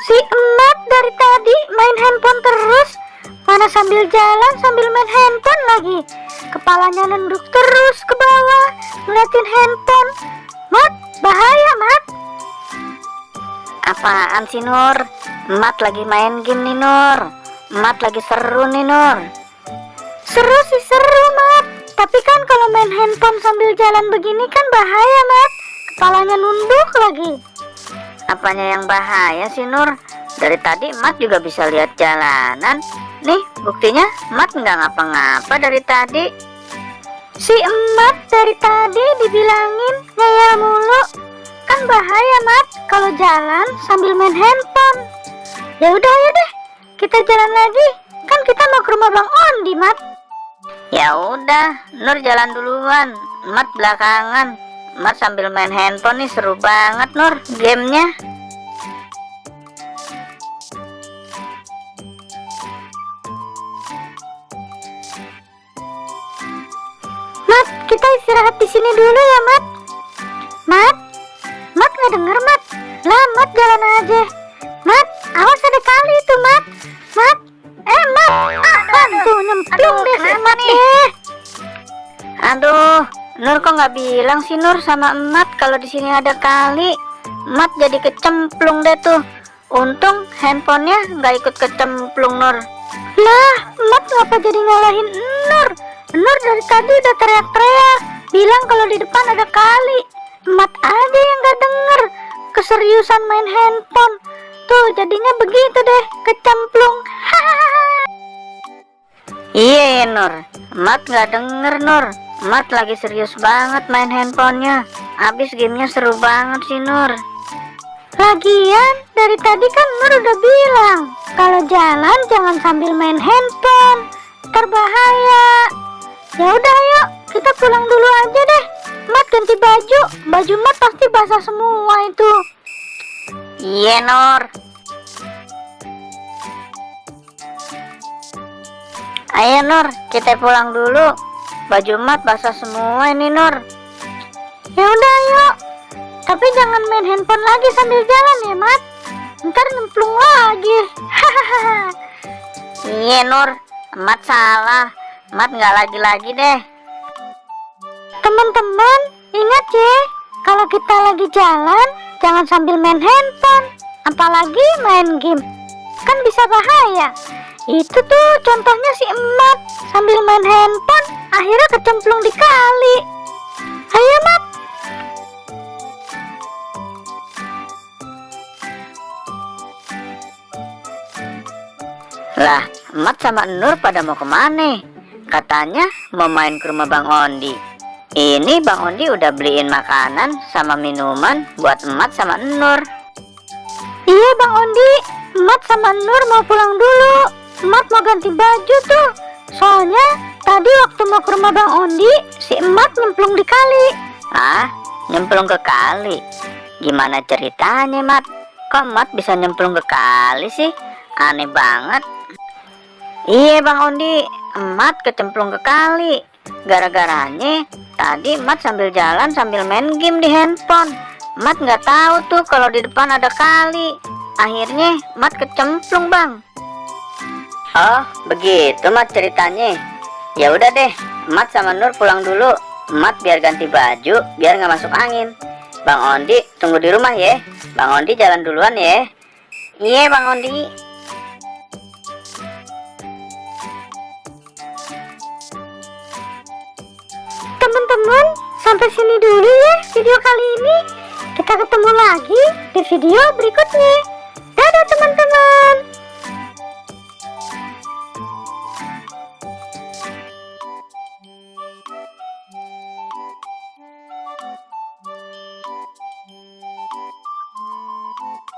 Si emak dari tadi main handphone terus. Mana sambil jalan sambil main handphone lagi. Kepalanya nunduk terus ke bawah ngeliatin handphone. Mat, bahaya Mat. Apaan sih Nur? Mat lagi main game nih Nur. Mat lagi seru nih Nur. Seru sih seru Mat. Tapi kan kalau main handphone sambil jalan begini kan bahaya Mat. Kepalanya nunduk lagi. Apanya yang bahaya sih Nur? Dari tadi Mat juga bisa lihat jalanan. Nih buktinya Mat nggak ngapa-ngapa dari tadi. Si emak dari tadi dibilangin ngeyel mulu. Kan bahaya Mat kalau jalan sambil main handphone. Ya udah ayo deh, kita jalan lagi. Kan kita mau ke rumah Bang Ondi Mat. Ya udah, Nur jalan duluan, Mat belakangan. Mat sambil main handphone nih seru banget Nur gamenya. Mat, kita istirahat di sini dulu ya Mat. Mat nggak denger Mat. Lah Mat jalan aja. Mat, awas ada kali itu Mat. Mat, Mat, tuh nyemplung deh si Mat deh. Aduh, Nur kok nggak bilang sih Nur sama Mat kalau di sini ada kali. Mat jadi kecemplung deh tuh. Untung handphonenya nggak ikut kecemplung Nur. Lah, Mat ngapa jadi ngalahin Nur? Nur dari tadi udah teriak-teriak bilang kalau di depan ada kali. Mat aja yang gak denger keseriusan main handphone. Tuh jadinya begitu deh, kecemplung. Iya Nur, Mat nggak denger Nur. Mat lagi serius banget main handphonenya. Abis gamenya seru banget sih Nur. Lagian dari tadi kan Nur udah bilang kalau jalan jangan sambil main handphone, terbahaya. Ya udah yuk, kita pulang dulu aja deh. Mat ganti baju Mat pasti basah semua itu. Iya Nur. Ayo Nur, kita pulang dulu. Baju Mat basah semua ini Nur. Ya udah yuk. Tapi jangan main handphone lagi sambil jalan ya Mat. Ntar nyemplung lagi. Iya Nur, Mat salah. Mat nggak lagi-lagi deh. Teman-teman, ingat ya, kalau kita lagi jalan jangan sambil main handphone, apalagi main game. Kan bisa bahaya. Itu tuh contohnya si emak sambil main handphone akhirnya kecemplung di kali. Ayo Mat. Lah, Mat sama Nur pada mau kemana? Katanya mau main ke rumah Bang Ondi. Ini Bang Ondi udah beliin makanan sama minuman buat Mat sama Nur. Iya Bang Ondi, Mat sama Nur mau pulang dulu. Mat mau ganti baju tuh. Soalnya tadi waktu mau ke rumah Bang Ondi, si Mat nyemplung di kali. Ah, nyemplung ke kali? Gimana ceritanya Mat? Kok Mat bisa nyemplung ke kali sih? Aneh banget. Iya Bang Ondi, Mat kecemplung ke kali. Gara-garanya tadi Mat sambil jalan sambil main game di handphone. Mat nggak tahu tuh kalau di depan ada kali. Akhirnya Mat kecemplung Bang. Oh begitu Mat ceritanya. Ya udah deh, Mat sama Nur pulang dulu. Mat biar ganti baju biar nggak masuk angin. Bang Ondi tunggu di rumah ya. Bang Ondi jalan duluan ya. Iya Bang Ondi. Teman-teman, sampai sini dulu ya video kali ini. Kita ketemu lagi di video berikutnya. Dadah teman-teman.